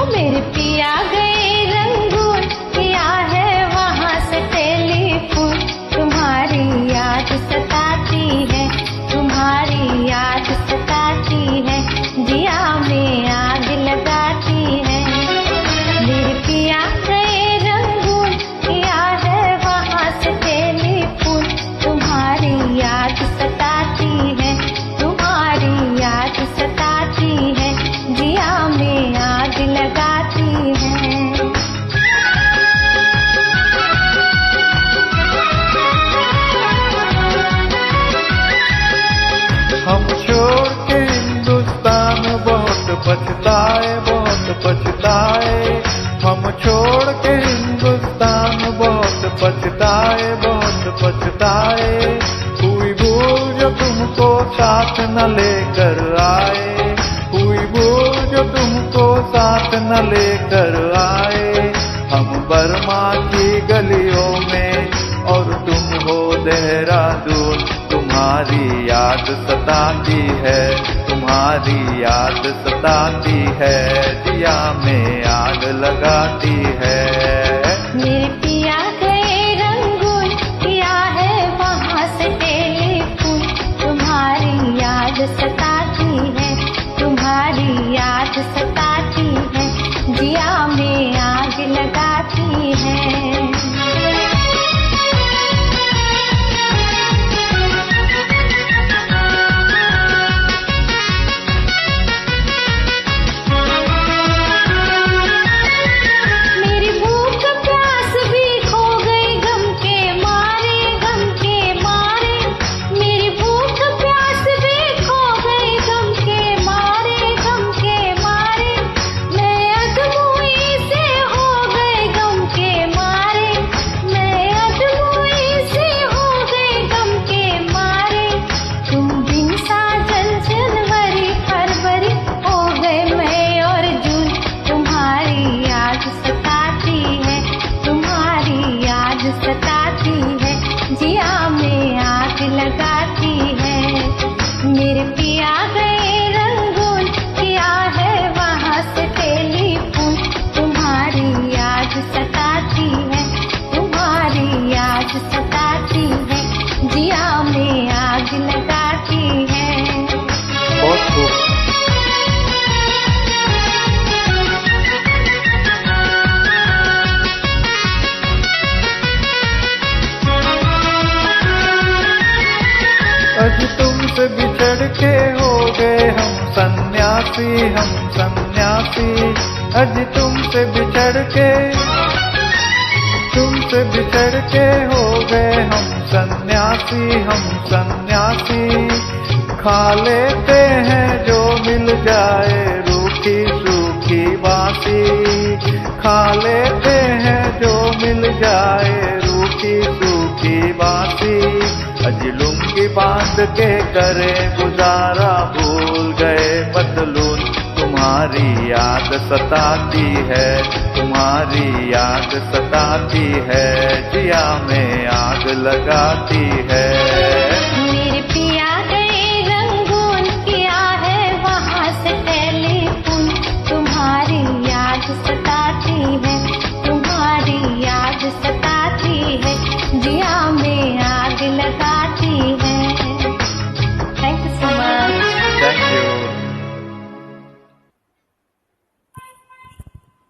मेरे पिया गए रंगून, किया है वहाँ से टेलीफोन। तुम्हारी याद सताती है, तुम्हारी याद सताती है, जिया में आग लगाती है। मेरे पिया गए रंगून, किया है वहाँ से टेलीफोन। तुम्हारी याद सताती है, तुम्हारी याद सताती है, जिया में आग लगाती है। हम छोड़ के हिंदुस्तान बहुत पछताए, बहुत पछताए। हम छोड़ के हिंदुस्तान बहुत पछताए, बहुत पछताए। हुई भूल जो तुमको साथ न लेकर आए, हुई भूल जो तुमको साथ न लेकर आए। हम बर्मा की गलियों में और तुम हो देहरादून। तुम्हारी याद सताती है, तुम्हारी याद सताती है, जिया में आग लगाती है। मेरे पिया गए रंगून, किया है वहाँ से टेलीफोन। तुम्हारी याद सताती है, तुम्हारी याद सताती है, जिया में आग लगाती है। मेरी भूख प्यास भी खो गई गम के मारे, गम के मारे। मेरी भूख प्यास भी खो गई गम के मारे, गम के मारे। मैं अधमोई से हो गई गम के मारे, मैं अधमोई से हो गई गम के मारे। तुम बिन साजन जनवरी फरवरी हो गए मई और जून। तुम्हारी याद सताती है, तुम्हारी याद सताती है, जिया में आग लगाती है। मेरे पिया गए रंगून, किया है वहाँ से टेलीफोन। तुम्हारी याद सताती है, तुम्हारी याद सताती है, जिया में आग लगाती है। बहुत खूब। आज तुमसे बिछड़ के हो गए हम सन्यासी, हम सन्यासी। आज तुमसे बिछड़ के, तुमसे बिछड़ के हो गए हम सन्यासी, हम सन्यासी। खा लेते हैं जो मिल जाए रूखी सूखी बासी, खा लेते हैं जो मिल जाए रूखी सूखी बासी। अज लुंगी बांध के करे गुजारा, भूल गए पतलून। तुम्हारी याद सताती है, तुम्हारी याद सताती है, जिया में आग लगाती है।